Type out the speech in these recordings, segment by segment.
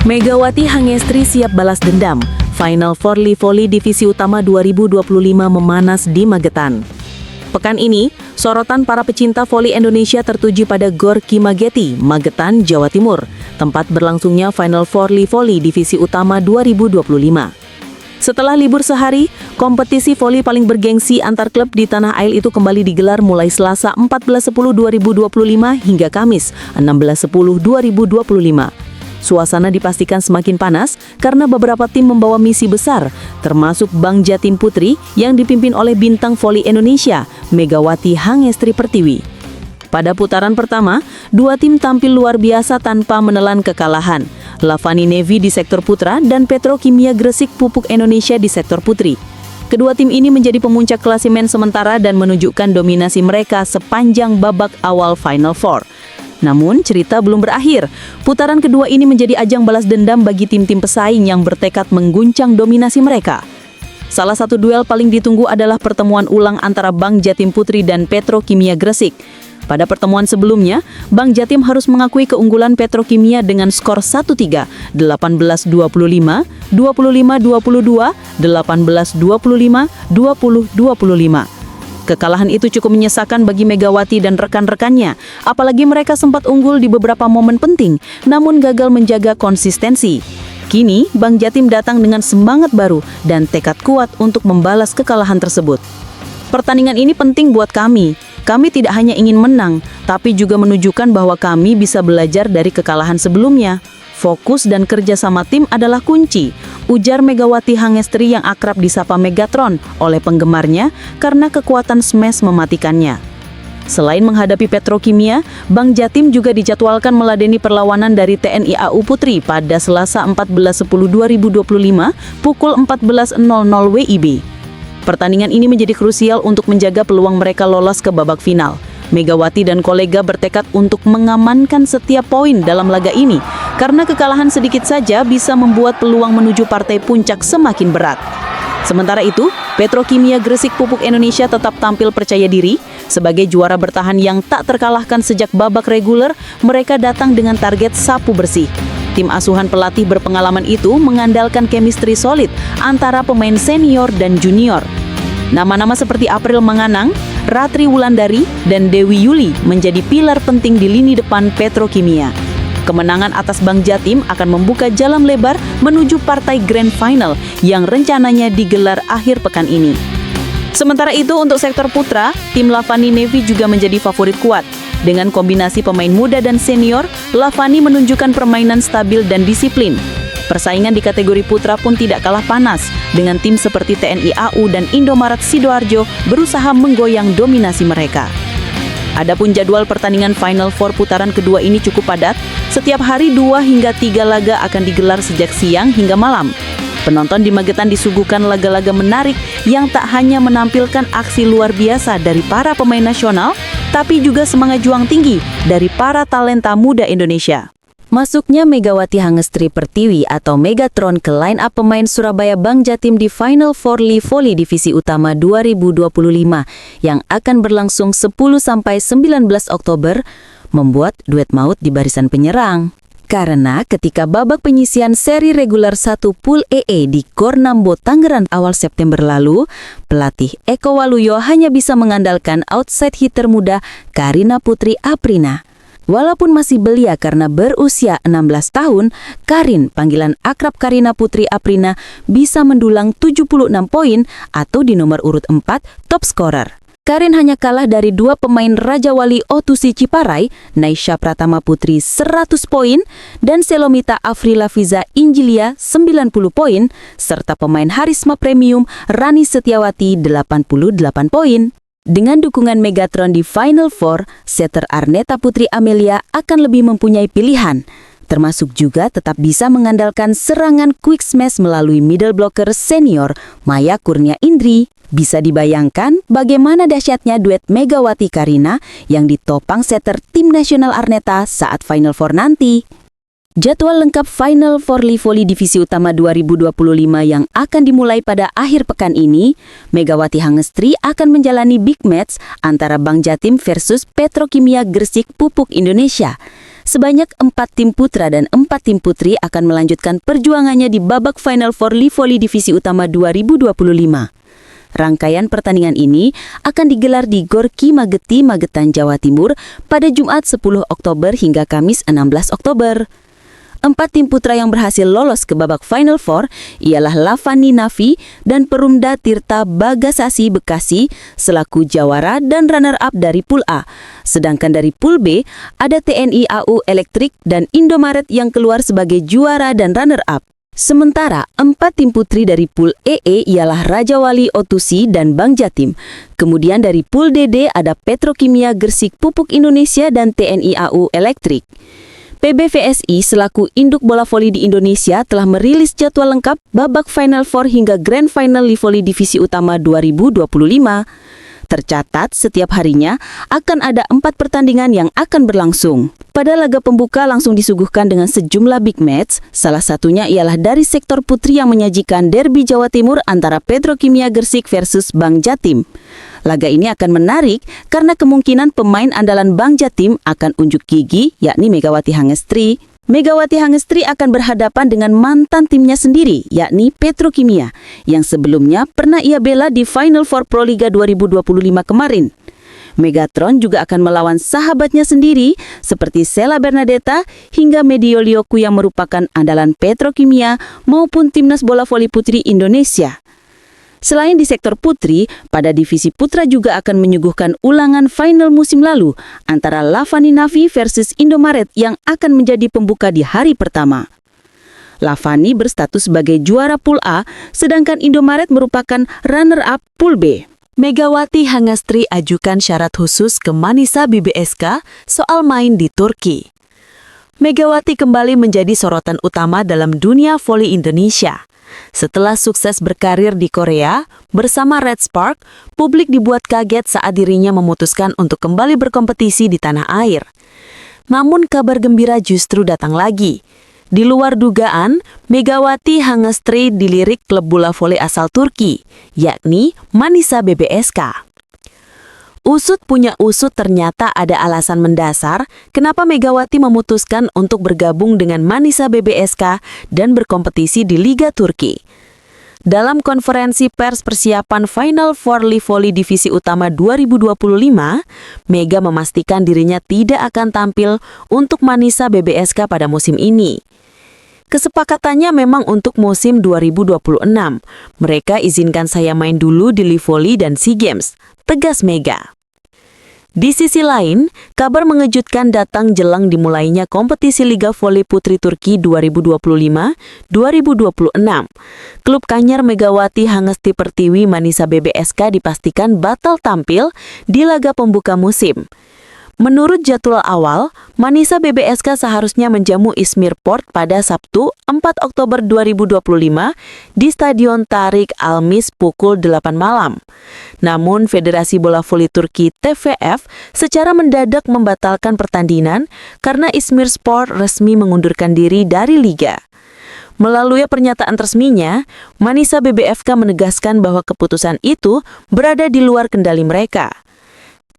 Megawati Hangestri siap balas dendam. Final Four Voli Divisi Utama 2025 memanas di Magetan. Pekan ini, sorotan para pecinta voli Indonesia tertuju pada Gor Ki Mageti, Magetan, Jawa Timur, tempat berlangsungnya Final Four Voli Divisi Utama 2025. Setelah libur sehari, kompetisi voli paling bergengsi antar klub di tanah air itu kembali digelar mulai Selasa 14.10.2025 hingga Kamis 16.10.2025. Suasana dipastikan semakin panas karena beberapa tim membawa misi besar, termasuk Bank Jatim Putri yang dipimpin oleh bintang voli Indonesia, Megawati Hangestri Pertiwi. Pada putaran pertama, dua tim tampil luar biasa tanpa menelan kekalahan. Lavani Navy di sektor putra dan Petrokimia Gresik Pupuk Indonesia di sektor putri. Kedua tim ini menjadi pemuncak klasemen sementara dan menunjukkan dominasi mereka sepanjang babak awal Final Four. Namun, cerita belum berakhir. Putaran kedua ini menjadi ajang balas dendam bagi tim-tim pesaing yang bertekad mengguncang dominasi mereka. Salah satu duel paling ditunggu adalah pertemuan ulang antara Bank Jatim Putri dan Petrokimia Gresik. Pada pertemuan sebelumnya, Bank Jatim harus mengakui keunggulan Petrokimia dengan skor 1-3, 18-25, 25-22, 18-25, 20-25. Kekalahan itu cukup menyesakan bagi Megawati dan rekan-rekannya, apalagi mereka sempat unggul di beberapa momen penting, namun gagal menjaga konsistensi. Kini, Bank Jatim datang dengan semangat baru dan tekad kuat untuk membalas kekalahan tersebut. Pertandingan ini penting buat kami. Kami tidak hanya ingin menang, tapi juga menunjukkan bahwa kami bisa belajar dari kekalahan sebelumnya. Fokus dan kerjasama tim adalah kunci, ujar Megawati Hangestri yang akrab disapa Megatron oleh penggemarnya karena kekuatan smash mematikannya. Selain menghadapi Petrokimia, Bank Jatim juga dijadwalkan meladeni perlawanan dari TNI AU Putri pada Selasa 14.10.2025 pukul 14.00 WIB. Pertandingan ini menjadi krusial untuk menjaga peluang mereka lolos ke babak final. Megawati dan kolega bertekad untuk mengamankan setiap poin dalam laga ini, karena kekalahan sedikit saja bisa membuat peluang menuju partai puncak semakin berat. Sementara itu, Petrokimia Gresik Pupuk Indonesia tetap tampil percaya diri. Sebagai juara bertahan yang tak terkalahkan sejak babak reguler, mereka datang dengan target sapu bersih. Tim asuhan pelatih berpengalaman itu mengandalkan chemistry solid antara pemain senior dan junior. Nama-nama seperti April Manganang, Ratri Wulandari, dan Dewi Yuli menjadi pilar penting di lini depan Petrokimia. Kemenangan atas Bank Jatim akan membuka jalan lebar menuju partai Grand Final yang rencananya digelar akhir pekan ini. Sementara itu, untuk sektor putra, tim Lavani Navy juga menjadi favorit kuat. Dengan kombinasi pemain muda dan senior, Lavani menunjukkan permainan stabil dan disiplin. Persaingan di kategori putra pun tidak kalah panas, dengan tim seperti TNI AU dan Indomaret Sidoarjo berusaha menggoyang dominasi mereka. Adapun jadwal pertandingan Final Four putaran kedua ini cukup padat. Setiap hari 2 hingga 3 laga akan digelar sejak siang hingga malam. Penonton di Magetan disuguhkan laga-laga menarik yang tak hanya menampilkan aksi luar biasa dari para pemain nasional, tapi juga semangat juang tinggi dari para talenta muda Indonesia. Masuknya Megawati Hangestri Pertiwi atau Megatron ke line-up pemain Surabaya Bank Jatim di Final Four Voli Divisi Utama 2025 yang akan berlangsung 10-19 Oktober membuat duet maut di barisan penyerang. Karena ketika babak penyisian seri reguler 1 Pool EE di Gor Nambo Tangerang awal September lalu, pelatih Eko Waluyo hanya bisa mengandalkan outside hitter muda Karina Putri Aprina. Walaupun masih belia karena berusia 16 tahun, Karin, panggilan akrab Karina Putri Aprina, bisa mendulang 76 poin atau di nomor urut 4 top scorer. Karin hanya kalah dari dua pemain Raja Wali Otusi Ciparai, Naisha Pratama Putri 100 poin, dan Selomita Afrila Fiza Injilia 90 poin, serta pemain Harisma Premium Rani Setiawati 88 poin. Dengan dukungan Megatron di Final Four, setter Arneta Putri Amelia akan lebih mempunyai pilihan, termasuk juga tetap bisa mengandalkan serangan quick smash melalui middle blocker senior Maya Kurnia Indri. Bisa dibayangkan bagaimana dahsyatnya duet Megawati Karina yang ditopang setter tim nasional Arneta saat Final Four nanti. Jadwal lengkap Final Four Voli Divisi Utama 2025 yang akan dimulai pada akhir pekan ini, Megawati Hangestri akan menjalani big match antara Bank Jatim versus Petrokimia Gresik Pupuk Indonesia. Sebanyak 4 tim putra dan 4 tim putri akan melanjutkan perjuangannya di babak Final Four Livoli Divisi Utama 2025. Rangkaian pertandingan ini akan digelar di Gor Ki Mageti, Magetan, Jawa Timur pada Jumat 10 Oktober hingga Kamis 16 Oktober. 4 tim putra yang berhasil lolos ke babak Final Four ialah Lavani Navi dan Perumda Tirta Bagasasi Bekasi selaku jawara dan runner-up dari Pool A. Sedangkan dari Pool B ada TNI AU Elektrik dan Indomaret yang keluar sebagai juara dan runner-up. Sementara 4 tim putri dari Pool EE ialah Raja Wali Otusi dan Bank Jatim. Kemudian dari Pool DD ada Petrokimia Gersik Pupuk Indonesia dan TNI AU Elektrik. PBVSI selaku induk bola voli di Indonesia telah merilis jadwal lengkap babak Final Four hingga Grand Final Livoli Divisi Utama 2025. Tercatat setiap harinya akan ada 4 pertandingan yang akan berlangsung. Pada laga pembuka langsung disuguhkan dengan sejumlah big match, salah satunya ialah dari sektor putri yang menyajikan derby Jawa Timur antara Petrokimia Gersik versus Bank Jatim. Laga ini akan menarik karena kemungkinan pemain andalan Bank Jatim akan unjuk gigi, yakni Megawati Hangestri. Megawati Hangestri akan berhadapan dengan mantan timnya sendiri, yakni Petrokimia, yang sebelumnya pernah ia bela di Final Four Proliga 2025 kemarin. Megatron juga akan melawan sahabatnya sendiri seperti Sela Bernadetta hingga Mediolioku yang merupakan andalan Petrokimia maupun Timnas Bola Voli Putri Indonesia. Selain di sektor putri, pada divisi putra juga akan menyuguhkan ulangan final musim lalu antara Lavani Navi versus Indomaret yang akan menjadi pembuka di hari pertama. Lavani berstatus sebagai juara Pool A, sedangkan Indomaret merupakan runner-up Pool B. Megawati Hangestri ajukan syarat khusus ke Manisa BBSK soal main di Turki. Megawati kembali menjadi sorotan utama dalam dunia voli Indonesia. Setelah sukses berkarir di Korea, bersama Red Spark, publik dibuat kaget saat dirinya memutuskan untuk kembali berkompetisi di tanah air. Namun kabar gembira justru datang lagi. Di luar dugaan, Megawati Hangestri dilirik klub bola voli asal Turki, yakni Manisa BBSK. Usut punya usut, ternyata ada alasan mendasar kenapa Megawati memutuskan untuk bergabung dengan Manisa BBSK dan berkompetisi di Liga Turki. Dalam konferensi pers persiapan Final Four Livoli Divisi Utama 2025, Mega memastikan dirinya tidak akan tampil untuk Manisa BBSK pada musim ini. Kesepakatannya memang untuk musim 2026. Mereka izinkan saya main dulu di Livoli dan SEA Games, tegas Mega. Di sisi lain, kabar mengejutkan datang jelang dimulainya kompetisi Liga Voli Putri Turki 2025-2026. Klub Kanyar Megawati Hangesti Pertiwi Manisa BBSK dipastikan batal tampil di laga pembuka musim. Menurut jadwal awal, Manisa BBSK seharusnya menjamu Izmirspor pada Sabtu 4 Oktober 2025 di Stadion Tarik Almis pukul 8 malam. Namun, Federasi Bola Voli Turki TVF secara mendadak membatalkan pertandingan karena Izmirspor resmi mengundurkan diri dari liga. Melalui pernyataan resminya, Manisa BBFK menegaskan bahwa keputusan itu berada di luar kendali mereka.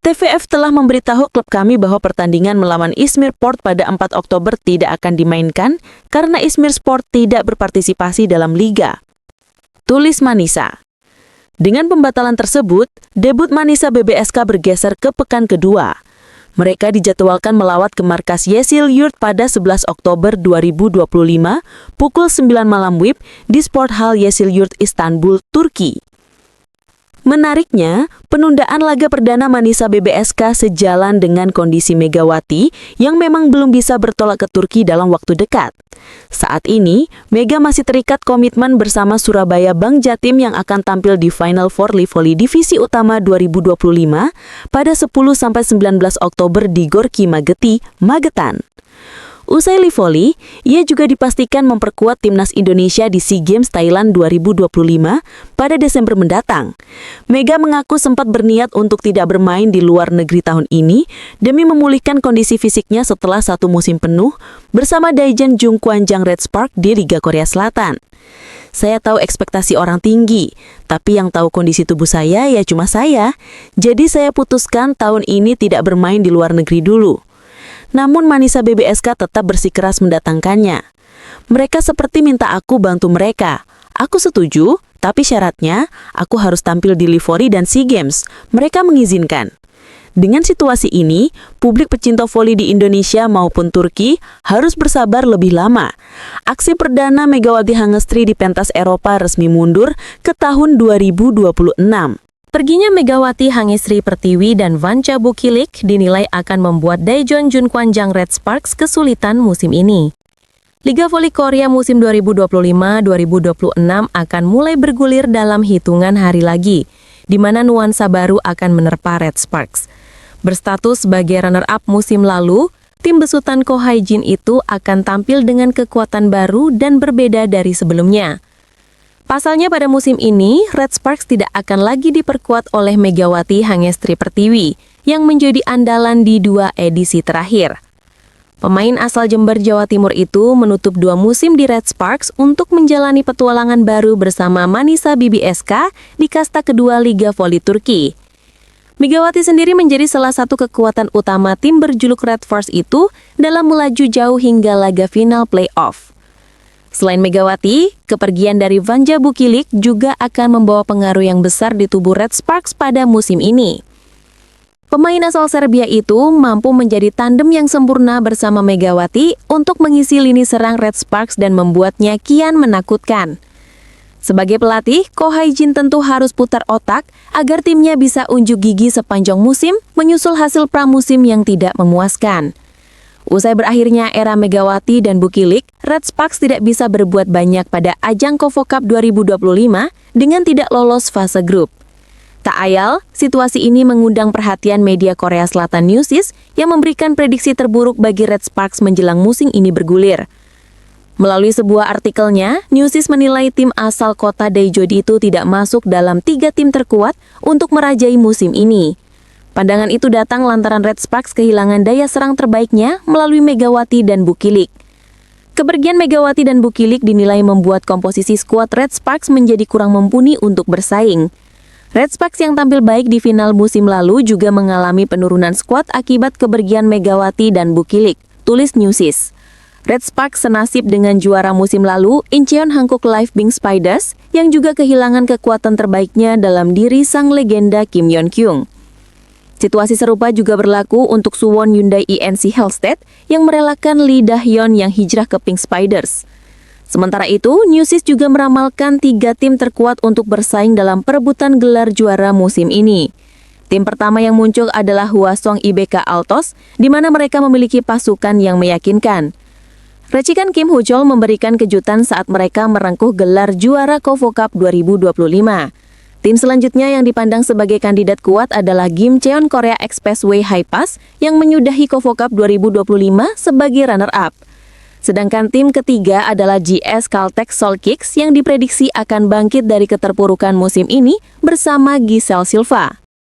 TVF telah memberitahu klub kami bahwa pertandingan melawan Izmirspor pada 4 Oktober tidak akan dimainkan karena Izmirspor tidak berpartisipasi dalam liga, tulis Manisa. Dengan pembatalan tersebut, debut Manisa BBSK bergeser ke pekan kedua. Mereka dijadwalkan melawat ke markas Yeşilyurt pada 11 Oktober 2025 pukul 9 malam WIB di Sport Hall Yeşilyurt Istanbul, Turki. Menariknya, penundaan laga perdana Manisa BBSK sejalan dengan kondisi Megawati yang memang belum bisa bertolak ke Turki dalam waktu dekat. Saat ini, Mega masih terikat komitmen bersama Surabaya Bank Jatim yang akan tampil di Final Four Livoli Divisi Utama 2025 pada 10-19 Oktober di Gor Ki Mageti, Magetan. Usai Livoli, ia juga dipastikan memperkuat timnas Indonesia di SEA Games Thailand 2025 pada Desember mendatang. Mega mengaku sempat berniat untuk tidak bermain di luar negeri tahun ini demi memulihkan kondisi fisiknya setelah 1 musim penuh bersama Daejeon Jungkwanjang Red Spark di Liga Korea Selatan. Saya tahu ekspektasi orang tinggi, tapi yang tahu kondisi tubuh saya ya cuma saya. Jadi saya putuskan tahun ini tidak bermain di luar negeri dulu. namun Manisa BBSK tetap bersikeras mendatangkannya. Mereka seperti minta aku bantu mereka. Aku setuju, tapi syaratnya aku harus tampil di Livori dan SEA Games. Mereka mengizinkan. Dengan situasi ini, publik pecinta voli di Indonesia maupun Turki harus bersabar lebih lama. Aksi perdana Megawati Hangestri di pentas Eropa resmi mundur ke tahun 2026. Perginya Megawati Hangestri Pertiwi dan Vanca Bukilik dinilai akan membuat Daejeon Junkwanjang Red Sparks kesulitan musim ini. Liga Voli Korea musim 2025-2026 akan mulai bergulir dalam hitungan hari lagi, di mana nuansa baru akan menerpa Red Sparks. Berstatus sebagai runner-up musim lalu, tim besutan Ko Hae-jin itu akan tampil dengan kekuatan baru dan berbeda dari sebelumnya. Pasalnya pada musim ini, Red Sparks tidak akan lagi diperkuat oleh Megawati Hangestri Pertiwi yang menjadi andalan di 2 edisi terakhir. Pemain asal Jember, Jawa Timur itu menutup 2 musim di Red Sparks untuk menjalani petualangan baru bersama Manisa BBSK di kasta kedua Liga Voli Turki. Megawati sendiri menjadi salah satu kekuatan utama tim berjuluk Red Force itu dalam melaju jauh hingga laga final playoff. Selain Megawati, kepergian dari Vanca Bukilik juga akan membawa pengaruh yang besar di tubuh Red Sparks pada musim ini. Pemain asal Serbia itu mampu menjadi tandem yang sempurna bersama Megawati untuk mengisi lini serang Red Sparks dan membuatnya kian menakutkan. Sebagai pelatih, Ko Hae-jin tentu harus putar otak agar timnya bisa unjuk gigi sepanjang musim menyusul hasil pramusim yang tidak memuaskan. Usai berakhirnya era Megawati dan Bukilik, Red Sparks tidak bisa berbuat banyak pada ajang KOFO Cup 2025 dengan tidak lolos fase grup. Tak ayal, situasi ini mengundang perhatian media Korea Selatan Newsis yang memberikan prediksi terburuk bagi Red Sparks menjelang musim ini bergulir. Melalui sebuah artikelnya, Newsis menilai tim asal kota Daejeon itu tidak masuk dalam 3 tim terkuat untuk merajai musim ini. Pandangan itu datang lantaran Red Sparks kehilangan daya serang terbaiknya melalui Megawati dan Bukilik. Kepergian Megawati dan Bukilik dinilai membuat komposisi skuad Red Sparks menjadi kurang mumpuni untuk bersaing. Red Sparks yang tampil baik di final musim lalu juga mengalami penurunan skuad akibat kepergian Megawati dan Bukilik, tulis Newsis. Red Sparks senasib dengan juara musim lalu, Incheon Hankook Life Bing Spiders, yang juga kehilangan kekuatan terbaiknya dalam diri sang legenda Kim Yeon-kyung. Situasi serupa juga berlaku untuk Suwon Hyundai INC Hellstead yang merelakan Lee Dah-yeon yang hijrah ke Pink Spiders. Sementara itu, Newsis juga meramalkan 3 tim terkuat untuk bersaing dalam perebutan gelar juara musim ini. Tim pertama yang muncul adalah Hwasong IBK Altos, di mana mereka memiliki pasukan yang meyakinkan. Racikan Kim Ho-chol memberikan kejutan saat mereka merengkuh gelar juara KOFO Cup 2025. Tim selanjutnya yang dipandang sebagai kandidat kuat adalah Gimcheon Korea Expressway High Pass yang menyudahi KOFO Cup 2025 sebagai runner-up. Sedangkan tim ketiga adalah GS Caltech Seoul Kicks yang diprediksi akan bangkit dari keterpurukan musim ini bersama Giselle Silva.